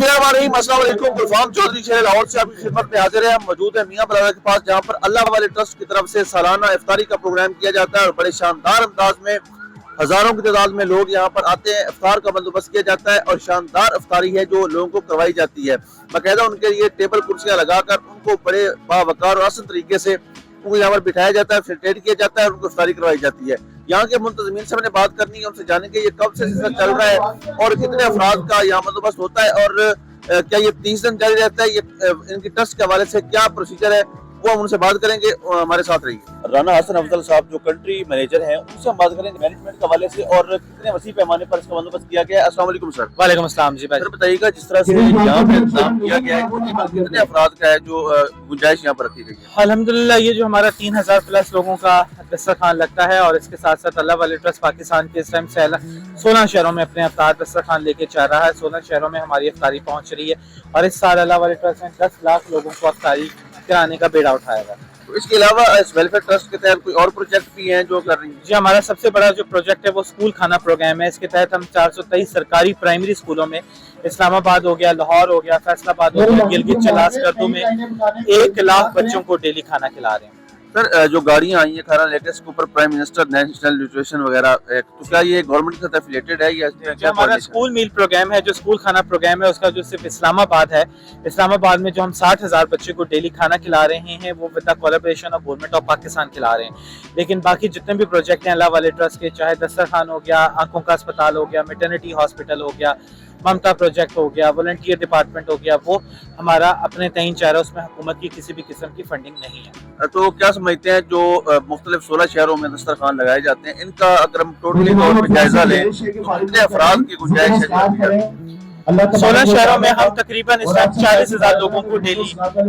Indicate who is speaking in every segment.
Speaker 1: बिस्मिल्लाहिर्रहमानिर्रहीम, अस्सलाम वालेकुम। गुलफाम चौधरी शहर लाहौर से आपकी खिदमत में हाजिर है। हम मौजूद है मियां प्लाजा के पास, जहां पर अल्लाह वाले ट्रस्ट की तरफ से सालाना इफ्तारी का प्रोग्राम किया जाता है और बड़े शानदार अंदाज में हजारों की तादाद में लोग यहाँ पर आते हैं। इफ्तार का बंदोबस्त किया जाता है और शानदार इफ्तारी है जो लोगों को करवाई जाती है। बाकायदा उनके लिए टेबल कुर्सियां लगाकर उनको बड़े बावकार और आसान तरीके से उनको यहाँ पर बिठाया जाता है, फैसिलिटेट किया जाता है और उनको इफ्तारी करवाई जाती है। यहाँ के मुंतज़मीन से मैंने बात करनी है, उनसे जानेंगे ये कब से सिलसिला चल रहा है और कितने अफराद का यहाँ बंदोबस्त होता है और क्या ये 30 दिन जारी रहता है। ये इनकी ट्रस्ट के हवाले से क्या प्रोसीजर है वो हम उनसे बात करेंगे। हमारे साथ रहिए। राना हसन अफजल साहब जो कंट्री मैनेजर हैं, उनसे हम बात करेंगे मैनेजमेंट के हवाले से और कितने वसी पैमाने पर इसका बंदोबस्त किया गया है। अस्सलाम वालेकुम सर।
Speaker 2: वालेकुम अस्सलाम जी भाई।
Speaker 1: सर बताइएगा, जिस तरह से यहाँ पे इंतजाम किया गया है, कितने अफराद का है जो गुंजाइश यहाँ पर रखी गई है?
Speaker 2: अल्हम्दुलिल्लाह ये जो हमारा 3000 प्लस लोगों का दस्तरखान लगता है और इसके साथ साथ अल्लाह वाले ट्रस्ट पाकिस्तान के इस टाइम 16 शहरों में अपने अफ्तार दस्तरखान लेके चल रहा है। 16 शहरों में हमारी अफ्तारी पहुँच रही है और इस साल अल्लाह वाले ट्रस्ट ने 10 लाख लोगों को अफ्तारी कराने का बेड़ा उठाएगा।
Speaker 1: तो इसके अलावा इस वेलफेयर ट्रस्ट के तहत कोई और प्रोजेक्ट भी हैं जो कर रही है?
Speaker 2: जी, हमारा सबसे बड़ा जो प्रोजेक्ट है वो स्कूल खाना प्रोग्राम है। इसके तहत हम 423 सरकारी प्राइमरी स्कूलों में, इस्लामाबाद हो गया, लाहौर हो गया, फैसलाबाद हो गया, गिलगित चलास्कर्दू में 1 लाख बच्चों को डेली खाना खिला रहे हैं।
Speaker 1: सर जो गाड़ियाँ आई हैं खाना लेकर, इसके ऊपर प्राइम मिनिस्टर नेशनल न्यूट्रिशन वगैरह, तो क्या ये गवर्नमेंट के साथ एफिलिएटेड है या क्या?
Speaker 2: हमारा स्कूल मील प्रोग्राम है, जो स्कूल खाना प्रोग्राम है उसका जो सिर्फ इस्लामाबाद है, इस्लामाबाद में जो हम 60,000 बच्चे को डेली खाना खिला रहे हैं वो with the collaboration of government of Pakistan खिला रहे हैं। लेकिन बाकी जितने भी प्रोजेक्ट हैं अल्लाह वाले ट्रस्ट के, चाहे दस्तरखान हो गया, आंखों का अस्पताल हो गया, मैटरनिटी हॉस्पिटल हो गया, ममता प्रोजेक्ट हो गया, वॉलंटियर डिपार्टमेंट हो गया, वो हमारा अपने तय चाह रहा है, उसमें हुकूमत की किसी भी किस्म की फंडिंग नहीं है।
Speaker 1: तो क्या समझते हैं जो मुख्तलिफ 16 शहरों में दस्तरखान लगाए जाते हैं, इनका अगर हम टोटली तौर पर जायजा लें तो कितने अफराद की गुंजाइश है?
Speaker 2: 16 शहरों में हम तकरीबन इस टाइम 40,000 लोगों को डेली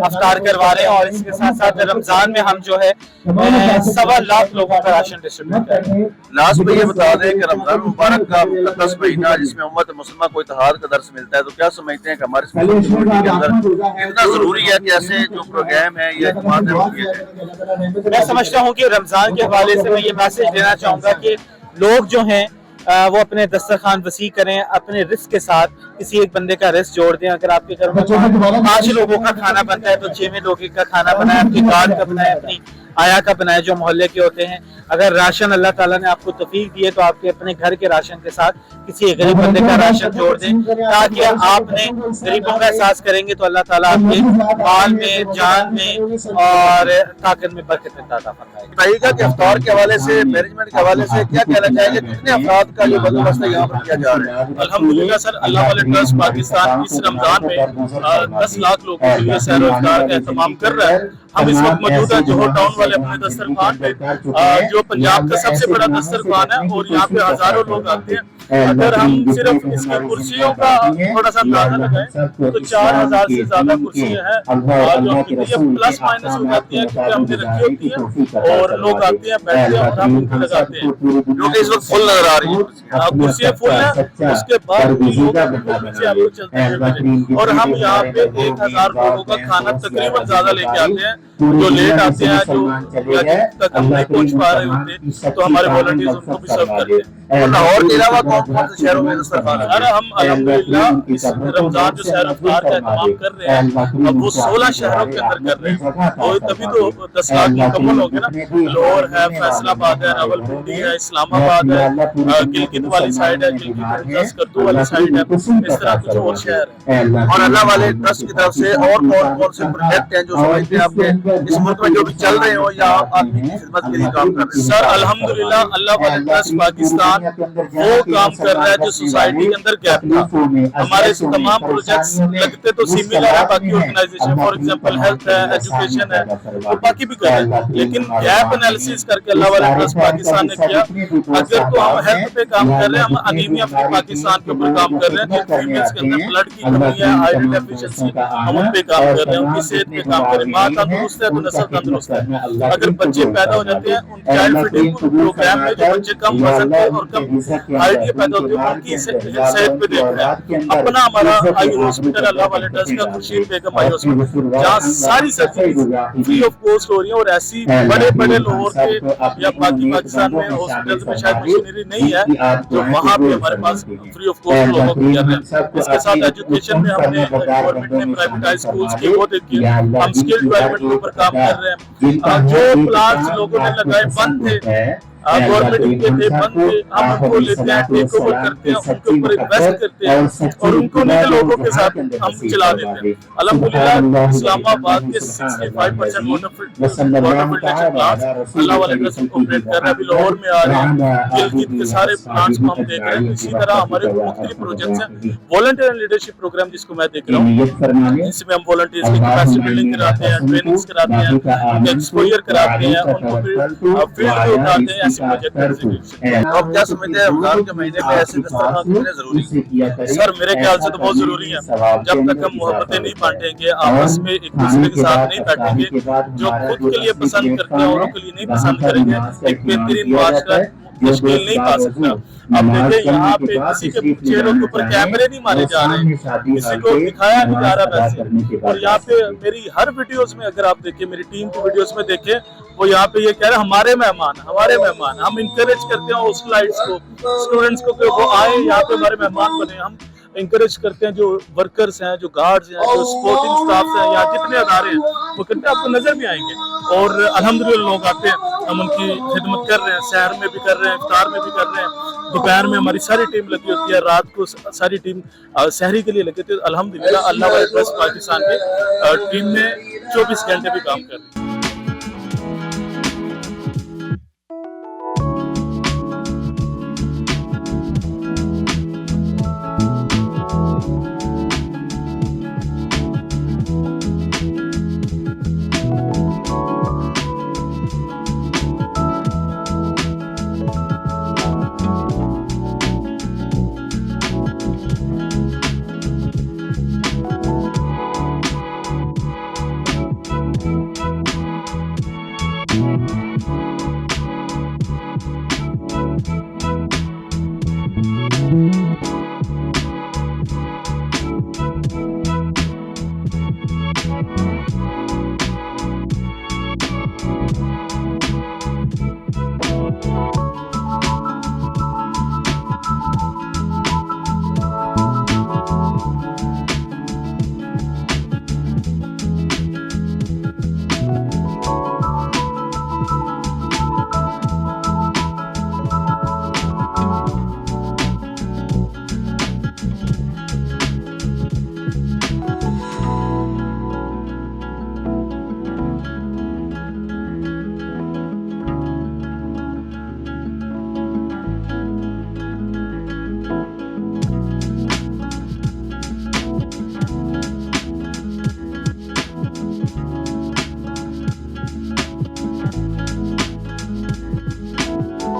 Speaker 2: अफ्तार करवा रहे हैं और इसके साथ साथ रमजान में हम जो है 1.25 लाख लोगों का राशन डिस्ट्रीब्यूट कर रहे हैं।
Speaker 1: लास्ट में ये बता दें कि रमजान मुबारक का मुक़द्दस महीना जिसमें उम्मत मुसलमान को इत्तेहाद का दर्स मिलता है, तो क्या समझते हैं कि हमारे कम्युनिटी के अंदर कितना जरूरी है कि ऐसे जो प्रोग्राम है या जमात है वो किया जाए?
Speaker 2: मैं समझता हूँ कि रमजान के हवाले से मैं ये मैसेज देना चाहूँगा कि लोग जो हैं वो अपने दस्तरखान वसी करें, अपने रिस्क के साथ किसी एक बंदे का रिस्क जोड़ दें। अगर आपके घर में 5 लोगों का खाना बनता है तो 6वें लोगों का खाना बनाए, अपनी गार्ड का बनाए, अपनी आया का बनाए जो मोहल्ले के होते हैं। अगर राशन अल्लाह ताला ने आपको तौफीक दी है तो आपके अपने घर के राशन के साथ किसी एक गरीब बंदे का राशन जोड़ दें, ताकि आपने गरीबों का एहसास करेंगे तो अल्लाह ताला आपके माल में, जान में और ताकत में बरकत अता फरमाएगा।
Speaker 1: बताइएगा कि इफ्तार के हवाले से, मैनेजमेंट के हवाले से क्या कहना चाहेंगे, कितने अफराद का ये बंदोबस्त यहाँ पर किया जा रहा है?
Speaker 3: अल्हम्दुलिल्लाह सर, अल्लाह वाले ट्रस्ट पाकिस्तान इस रमजान में 10 लाख लोगों के लिए सैर इफ्तार का एहतमाम कर रहा है। हम इस वक्त मौजूद है जोहर टाउन वाले अपने दस्तरखान पे, जो पंजाब का सबसे बड़ा दस्तरखान है और यहाँ पे हजारों लोग आते हैं। अगर हम सिर्फ इसकी कुर्सियों का थोड़ा सा अंदाजा लगाएं तो 4000 से ज्यादा कुर्सियां हैं जो ये प्लस माइनस हो जाती है क्योंकि हमने रखी होती है और लोग आते हैं, बैठते हैं और हम उनको लगाते हैं,
Speaker 1: जो कि इस वक्त फुल नजर आ रही है।
Speaker 3: कुर्सियां फुल है। उसके बाद भी लोग पीछे आपको चलते हुए और हम यहाँ पे 1000 लोगों का खाना तकरीबन ज्यादा लेके आते हैं। जो लेट आते हैं, जो तक हम नहीं पहुँच पा रहे होते, तो हमारे वॉलंटियर्स उनको भी सर्व करते हैं।
Speaker 1: और लाहौर के अलावा कौन से शहरों में दस्तरखान है?
Speaker 3: अरे हम अल्हम्दुलिल्लाह इस रमजान जो सैर इफ्तार का एहतमाम कर रहे हैं अब वो 16 शहरों के अंदर कर रहे हैं और तभी तो 10 लाख मुकम्मल हो गए ना। लाहौर है, फैसलाबाद है, रावलपिंडी है, इस्लामाबाद है, गिलगित वाली साइड है, चलास्कर्दू वाली साइड है, इस तरह कुछ और शहर है।
Speaker 1: और अल्लाह वाले ट्रस्ट की तरफ से और कौन से प्रोजेक्ट हैं जो समझते हैं आपके इस मुल्क में जो भी चल रहे हो या आदमी की खिदमत के लिए काम कर रहे हैं?
Speaker 3: सर अल्हम्दुलिल्लाह अल्लाह वाले ट्रस्ट पाकिस्तान वो काम कर रहा है जो सोसाइटी के अंदर गैप था। हमारे तमाम प्रोजेक्ट्स लगते तो सिमिलर है बाकी ऑर्गेनाइजेशन, फॉर एग्जांपल हेल्थ है, एजुकेशन है, तो बाकी भी कर रहे हैं, लेकिन गैप एनालिसिस करके अल्लाह वाला ट्रस्ट पाकिस्तान ने किया। अगर तो हम हेल्थ पे काम कर रहे हैं, हम अनीमिया पे पाकिस्तान के ऊपर काम कर रहे हैं, जो फीमेल्स के अंदर ब्लड की कमी है, आयरन डेफिशिएंसी, हम उन पे काम कर रहे हैं, उनकी सेहत पे काम कर रहे हैं। माँ तंदुरुस्त है तो नस्ल तंदुरुस्त है। अगर बच्चे पैदा हो जाते हैं, उन चाइल्ड फीडिंग प्रोग्राम में जो बच्चे कम वजन के और इनकम आइडिया पैदा होती है, उनकी सेहत पे देख रहे हैं। अपना हमारा आई हॉस्पिटल अल्लाह वाले ट्रस्ट का खुर्शीद बेगम आई हॉस्पिटल, जहाँ सारी सर्जरी फ्री ऑफ कॉस्ट हो रही है, और ऐसी बड़े बड़े लाहौर के या बाकी पाकिस्तान में हॉस्पिटल में शायद मशीनरी नहीं है जो वहाँ पे हमारे पास फ्री ऑफ कॉस्ट लोगों को कर रहे हैं। इसके साथ एजुकेशन में हमने गवर्नमेंट ने प्राइवेटाइज स्कूल्स की वो देखी, हम स्किल डेवलपमेंट के ऊपर काम कर रहे हैं। जो प्लान्स लोगों ने लगाए बंद थे, गवर्नमेंट के थे बंद थे, हम उनको लेते हैं, टेक ओवर करते हैं, उनके ऊपर इन्वेस्ट करते हैं और उनको नहीं लोगों के साथ हम चला देते हैं। अल्हम्दुलिल्लाह इस्लामाबाद के 65% वाटर फिल्ट्रेशन प्लांट्स अल्लाह वाले ट्रस्ट ऑपरेट कर रहे हैं, अभी लाहौर में आ रहे हैं, गिलगित के सारे प्लांट्स को हम देख रहे हैं। इसी तरह हमारे मुख्तलिफ प्रोजेक्ट्स हैं, वॉलंटियर एंड लीडरशिप प्रोग्राम जिसको मैं देख रहा हूँ, इसमें हम वॉलंटियर्स की कैपेसिटी बिल्डिंग कराते हैं, ट्रेनिंग्स कराते हैं, उनको एक्सपोजर कराते हैं, उनको फील्ड में उतारते हैं।
Speaker 1: आप क्या समझते हैं रमजान के महीने में ऐसे दस्तरखान कितने जरूरी हैं?
Speaker 3: सर मेरे ख्याल से तो बहुत जरूरी है। जब तक हम मोहब्बतें नहीं बांटेंगे, आपस में एक दूसरे के साथ नहीं बैठेंगे, जो खुद के लिए पसंद करते हैं औरों के लिए नहीं पसंद करेंगे, एक बेहतरीन माशरा तश्कील नहीं पा सकता। अब देखिए यहाँ पे किसी के चेहरों के ऊपर कैमरे नहीं मारे जा रहे, किसी को दिखाया नहीं जा रहा वैसे। और यहाँ पे मेरी हर वीडियोस में अगर आप देखें, मेरी टीम की वीडियोस में देखें, वो यहाँ पे ये कह रहे हैं हमारे मेहमान। हम इंकरेज करते हैं उस लाइट्स को, स्टूडेंट्स को कि वो आए यहाँ पे हमारे मेहमान बने। हम इंकरेज करते हैं जो वर्कर्स हैं, जो गार्ड्स हैं, जो सपोर्टिंग स्टाफ हैं, यहाँ जितने अदारे हैं वो करते हैं, आपको नजर भी आएंगे। और अल्हम्दुलिल्लाह लोग आते हैं, हम उनकी खिदमत कर रहे हैं, सहर में भी कर रहे हैं, इफ्तार में भी कर रहे हैं, दोपहर में हमारी सारी टीम लगी होती है, रात को सारी टीम सहरी के लिए लगी होती है। अल्हम्दुलिल्लाह अल्लाह वाले ट्रस्ट पाकिस्तान की टीम में 24 घंटे भी काम कर रही है।